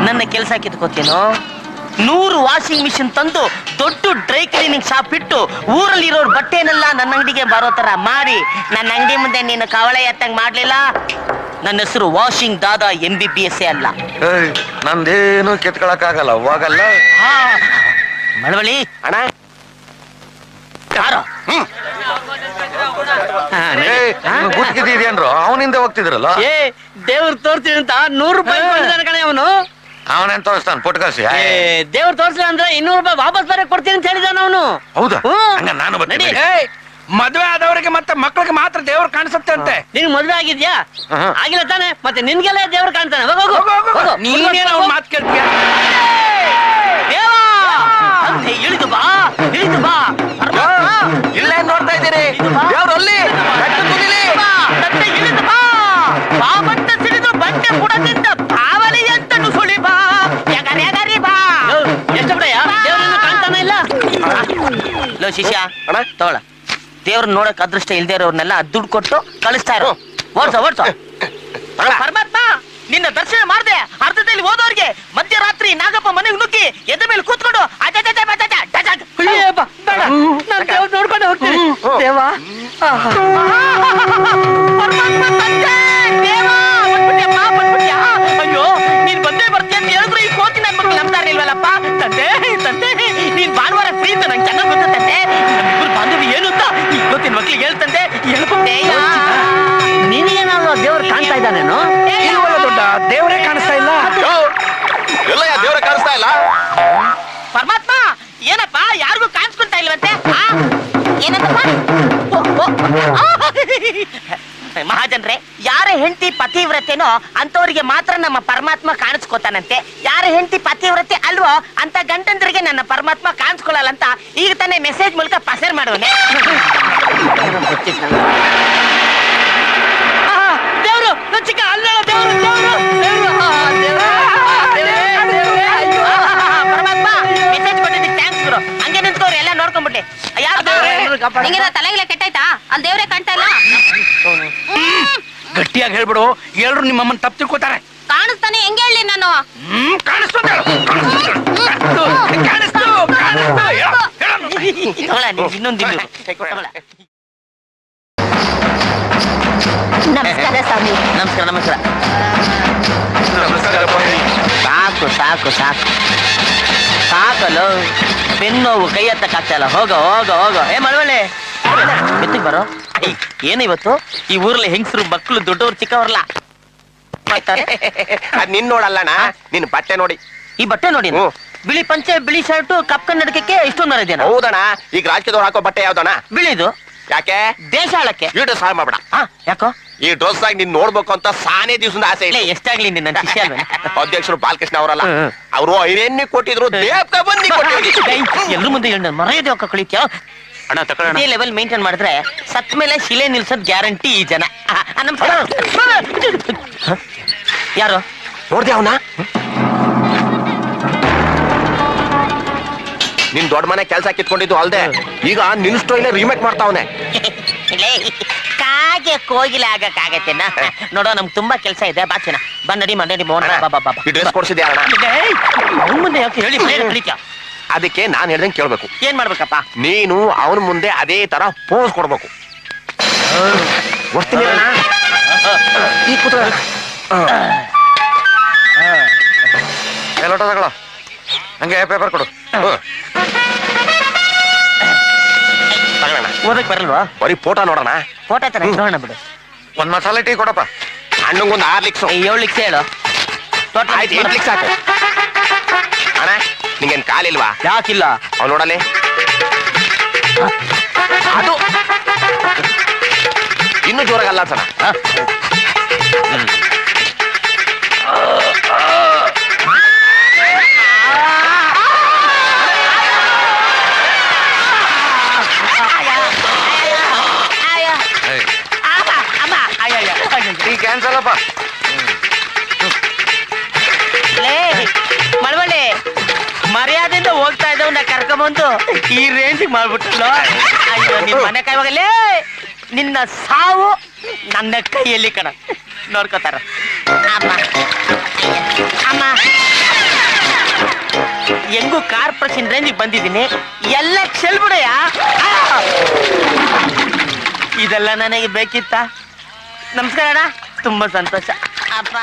ನನ್ನ ಕೆಲಸ ಕಿತ್ಕೋತೇನೋ? 100 washing machine ತಂದು ದೊಡ್ಡ ಡ್ರೈ ಕ್ಲೀನಿಂಗ್ ಶಾಪ್ ಇಟ್ಟು ಊರಲ್ಲಿರೋರ್ ಬಟ್ಟೆನೆಲ್ಲ ನನ್ನ ಅಂಗಡಿಗೆ ಬರೋ ತರ ಮಾಡಿ ನನ್ನ ಅಂಗಡಿ ಮುಂದೆ ನೀನು ಕವಳೆ ಎತ್ತಂಗ್ ಮಾಡ್ಲಿಲ್ಲ. ನನ್ನ ಹೆಸರು ವಾಷಿಂಗ್ ದಾದಾ MBBS ಅಲ್ಲ. ನಂದೇನು ಕಿತ್ಕೊಳಕ್ಕಾಗಲ್ಲ, ಹೋಗಲ್ಲ. ಮಳವಳ್ಳಿ ಅಣ್ಣ ಯಾರೋ ಗುತ್ತಿಗಿದ್ಯೇನ್ರು? ಅವನಿಂದ ಹೋಗ್ತಿದ್ರಲ್ಲ. ದೇವ್ರು ತೋರ್ತೀನಿ ಅಂತ 100 ರೂಪಾಯಿ ಕೊಡ್ತಾನೆ ಕಣೆ ಅವನು. ಅವನೇನ್ ತೋರಿಸ್ತಾನ ಪುಟ್ಕಾಸಿ? ದೇವ್ರು ತೋರ್ಸಿಲ್ಲ ಅಂದ್ರೆ 200 ರೂಪಾಯಿ ವಾಪಸ್ ಬರಕ್ ಕೊಡ್ತೀನಿ ಅಂತ ಹೇಳಿದಾನ ಅವನು. ಹೌದಾ? ನಾನು ಬರ್ತೀನಿ. ಮದ್ವೆ ಆದವರಿಗೆ ಮತ್ತೆ ಮಕ್ಕಳಿಗೆ ಮಾತ್ರ ದೇವ್ರು ಕಾಣಿಸುತ್ತೆ ಅಂತೆ. ನಿನ್ ಮದ್ವೆ ಆಗಿದ್ಯಾ? ಆಗಿಲ್ಲ ತಾನೆ, ಮತ್ತೆ ನಿನ್ಗೆಲ್ಲ ದೇವ್ರು ಕಾಣ್ತಾನೆ. ನೀನೇನು ಅವ್ನ ಮಾತು ಕೇಳ್ತೀಯ? ದೇವಾ ಇಳಿದು ಬಾ, ಇಳಿದು ಬಾ. ಇಲ್ಲೇ ನೋಡ್ತಾ ಇದ್ದೀರಿ ದೇವ್ರು ಅಲ್ಲಿ ಇಳಿದು ಬಾ. ಬಾ ಬಂಟ ಸಿಡಿದು ಬಂಡೆ ಬುಡದಿಂದ ಬಾವಲಿ ಅಂತ ಸುಳಿ ಬಾ. ಯಾಗಾರಿ ಬಾ. ಎಷ್ಟು ಬಿಡಯ್ಯ, ದೇವ್ರನ್ನ ಕಾಣ್ತಾನೆ ಇಲ್ಲ. ಲೋ ಶಿಷ್ಯ ತಗೊಳ, ದೇವ್ರ ನೋಡಕ್ ಅದೃಷ್ಟ ಇಲ್ದೇ ಇರೋರ್ನೆಲ್ಲ ದುಡ್ಡು ಕೊಟ್ಟು ಕಳಿಸ್ತಾ ಇರೋ. ಓಡ್ಸ ಪರಮಾತ್ಮ, ನಿನ್ನ ದರ್ಶನ ಮಾಡ್ದೆ ಅರ್ಧದಲ್ಲಿ ಹೋದವ್ರಿಗೆ ಮಧ್ಯರಾತ್ರಿ ನಾಗಪ್ಪ ಮನೆಗೆ ನುಗ್ಗಿ ಎದ್ದ ಮೇಲೆ ಕೂತ್ಕೊಂಡು ನೋಡ್ಕೊಂಡು ಹೋಗ್ತೀನಿ. ದೇವಾ ಅಯ್ಯೋ, ನೀನ್ ಬಂದೇ ಬರ್ತೀಯ ಅಂತ ಹೇಳಿದ್ರು ಈ ಕೋತಿ ನನ್ ಮಕ್ಳು ನಂಬ್ತಾರೆ ಇಲ್ವಲ್ಲಪ್ಪ. ತಂದೆ ನೀನ್ ಭಾನುವಾರ ಫ್ರೀ ಅಂತ ನಂಗೆ ಚೆನ್ನಾಗಿ ಗೊತ್ತಂತೆ. ನಮ್ಮಿಬ್ರು ಬಾಂಧವ್ಯ ಏನು ಅಂತ ಈ ಕೋತಿನ ಮಕ್ಳಿಗೆ ಹೇಳ್ತಂತೆ. ನಿನಗೇನಾದ್ರು ದೇವ್ರು ಕಾಣ್ತಾ ಇದ್ದಾನೇನು? ಇಲ್ವಲ್ಲ ದೊಡ್ಡ, ದೇವರೇ ಕಾಣಿಸ್ತಾ ಇಲ್ಲ. ದೇವ್ರ ಕಾಣಿಸ್ತಾ ಇಲ್ಲ. ಪರಮಾತ್ಮ ಏನಪ್ಪ, ಯಾರಿಗೂ ಕಾಣಿಸ್ಕೊಂತಾ ಇಲ್ವಂತೆ? ಏನಂತಪ್ಪ? ಮಹಾಜನ್ರೆ, ಯಾರ ಹೆಂಡತಿ ಪತಿವ್ರತೆನೋ ಅಂತವರಿಗೆ ಮಾತ್ರ ನಮ್ಮ ಪರಮಾತ್ಮ ಕಾಣಿಸ್ಕೋತಾನಂತೆ. ಯಾರ ಹೆಂಡತಿ ಪತಿವ್ರತೆ ಅಲ್ವೋ ಅಂತ ಗಂಡಂದ್ರಿಗೆ ನನ್ನ ಪರಮಾತ್ಮ ಕಾಣಿಸ್ಕೊಳ್ಳಲ್ಲ ಅಂತ ಈಗ ತಾನೇ ಮೆಸೇಜ್ ಮೂಲಕ ಪಸರ್ ಮಾಡುವನೆ. ದೇವ್ರು ಚಿಕ್ಕ ಅಲ್ಲ, ಪರಮಾತ್ಮ ಮೆಸೇಜ್ ಕೊಟ್ಟಿದ್ದಕ್ಕೆ ಥ್ಯಾಂಕ್ಸ್ ಗುರು. ಹಂಗೆ ನಿಂತ್ಕೋರು ಎಲ್ಲ ನೋಡ್ಕೊಂಡ್ಬಿಟ್ಟೆ. ತಲೆಗಿಲ್ಲ ಕೆಟ್ಟಾಯ್ತಾ? ಅಲ್ಲಿ ದೇವ್ರೆ ಕಾಣ್ತಾ ಇಲ್ಲ. ಗಟ್ಟಿಯಾಗಿ ಹೇಳ್ಬಿಡು, ಎಲ್ರು ನಿಮ್ಮಮ್ಮನ್ ತಪ್ಪು ತಿಳ್ಕೊತಾರೆ. ಕಾಣಿಸ್ತಾನೆ, ಹೆಂಗೆ ಹೇಳಿ ನಾನು? ನಮಸ್ಕಾರ ಸ್ವಾಮಿ. ನಮಸ್ಕಾರ. ಸಾಕು ಸಾಕಲ್ಲ, ಬೆನ್ನೋವು ಕೈ ಎತ್ತಕ್ಕಾಗ್ತಾಯಿಲ್ಲ. ಹೋಗೋ. ಮಳವಳ್ಳಿ ಎತ್ತಿಗೆ ಬರೋ. ಏನು ಇವತ್ತು ಈ ಊರಲ್ಲಿ ಹೆಂಗಸರು ಮಕ್ಕಳು ದೊಡ್ಡವರು ಚಿಕ್ಕವರಲ್ಲ ಅದ್ ನಿನ್ ನೋಡಲ್ಲಣ್ಣ, ನಿನ್ ಬಟ್ಟೆ ನೋಡಿ. ಈ ಬಟ್ಟೆ ನೋಡಿ, ಬಿಳಿ ಪಂಚೆ, ಬಿಳಿ ಶರ್ಟ್, ಕಪ್ ಕನ್ನಡಕಕ್ಕೆ ಇಷ್ಟೊಂದು ಮರ ಇದೆಯಾ? ಹೌದಣ್ಣ. ಈಗ ರಾಜಕೀಯದವ್ರು ಹಾಕೋ ಬಟ್ಟೆ ಯಾವ್ದಣ್ಣ? ಬಿಳಿದು. ಯಾಕೆ? ದೇಶ ಆಳಕ್ಕೆ. ಈ ಡ್ರೆಸ್ ಹಾಳು ಮಾಡ್ಬೇಡ. ಯಾಕೋ? ಈ ಡ್ರೆಸ್ ಆಗಿ ನೀನ್ ನೋಡ್ಬೇಕು ಅಂತ ಸಾನೇ ದಿವಸದ ಆಸೆ ಇದೆ. ಎಷ್ಟಾಗ್ಲಿ ನಿನ್ನ ಶಿಷ್ಯ ಅಲ್ವೇ? ಅಧ್ಯಕ್ಷರು ಬಾಲಕೃಷ್ಣ ಅವರಲ್ಲ, ಅವರು 5 ಕೊಟ್ಟಿದ್ರು, ದೇವತಾ ಬಂದಿ ಎಲ್ರು ಮುಂದೆ ಹೇಳ ಮರೆಯದೆ ಒಕ್ಕ ಕಳಿತ್ಯಾ ಅಣ್ಣ. ತಕೊಳ್ಳೋಣ. ಈ ಲೆವೆಲ್ ಮೇಂಟೈನ್ ಮಾಡಿದ್ರೆ ಸತ್ ಮೇಲೆ ಶಿಲೆ ನಿಲ್ಸೋದ್ ಗ್ಯಾರಂಟಿ ಈ ಜನ. ಯಾರು ನೋಡ್ದೆ ಅವನ? ನಿನ್ ದೊಡ್ಡ ಮನೆ ಕೆಲ್ಸ ಕಿತ್ಕೊಂಡಿದ್ದು ಅಲ್ದೆ ಈಗ ನಿನ್ ಸ್ಟೈಲ್ ರಿಮೇಕ್ ಮಾಡ್ತಾವನೆ. ಕಾಗೆ ಕೋಗಿಲೆ ಆಗಕ್ಕಾಗತ್ತೇನ? ನೋಡೋ, ನಮ್ಗೆ ತುಂಬಾ ಕೆಲಸ ಇದೆ. ಬಾಚಿನ ಬಂದಡಿ ಮೋಹನ್ ಬಾಬಾ. ಈ ಡ್ರೆಸ್ ಕೊಡ್ಸಿದ್ದೆ ಅಣ್ಣ. ಅವ್ನ ಮುಂದೆ ಯಾಕೆ ಹೇಳಿ ಕಳಿತ್ಯಾ? ಅದಕ್ಕೆ ನಾನ್ ಹೇಳ್ದಂಗೆ ಕೇಳ್ಬೇಕು. ಏನ್ ಮಾಡ್ಬೇಕಪ್ಪ? ನೀನು ಅವನ ಮುಂದೆ ಅದೇ ತರ ಪೋಸ್ ಕೊಡ್ಬೇಕು. ಬರ್ತೀನಿ ಅಣ್ಣ. ಈ ಕೂತ ಲೋಟ ತಗೊಳ, ಹಂಗೆ ಪೇಪರ್ ಕೊಡು. ಓದಕ್ ಬರಲ್ವಾ? ಬರೀ ಫೋಟೋ ನೋಡೋಣ. ಫೋಟೋ ತರ ನೋಡೋಣ ಬಿಡು. ಒಂದ್ ಮಸಾಲೆ ಟೀ ಕೊಡಪ್ಪ. ಹಣ್ಣಂಗೊಂದು 6 ಲಿಕ್ಸ್. 7 ಲಿಕ್ಸ್ ಹೇಳು. ಆಯ್ತು, 8 ಲಿಕ್ಸ್ ಸಾಕು. ಅಣ್ಣ, ನಿಂಗೇನ್ ಕಾಲಿಲ್ವಾ? ಯಾಕಿಲ್ಲ? ಅವ್ನು ನೋಡಲಿ. ಅದು ಇನ್ನು ಜೋರಾಗಲ್ಲ ಸಣ. ಟೀ ಕ್ಯಾನ್ಸಲ್ ಅಪ್ಪ. ಮಳವಳ್ಳಿ, ಮರ್ಯಾದೆಯಿಂದ ಹೋಗ್ತಾ ಇದ್ದವನ್ನ ಕರ್ಕೊಂಡ್ ತಗೊಂಬಂದು ಈ ರೇಂಜಿಗೆ ಮಾಡ್ಬಿಟ್ಟಲ್ಲ. ಅಯ್ಯೋ ನಿನ್ ಮನೆ ಕಾಯುವಾಗಲೇ ನಿನ್ನ ಸಾವು ನನ್ನ ಕೈಯಲ್ಲಿ ಕಣ. ನೋಡ್ಕೋತಾರ ಅಮ್ಮ. ಅಮ್ಮ ಹೆಂಗು ಕಾರ್ಪೊರೇಷನ್ ರೇಂಜಿಗೆ ಬಂದಿದ್ದೀನಿ. ಎಲ್ಲ ಚೆಲ್ಬಿಡಯ್ಯ. ಇದೆಲ್ಲ ನನಗೆ ಬೇಕಿತ್ತ. ನಮಸ್ಕಾರ ಅಣ್ಣ, ತುಂಬಾ ಸಂತೋಷ ಅಪ್ಪ.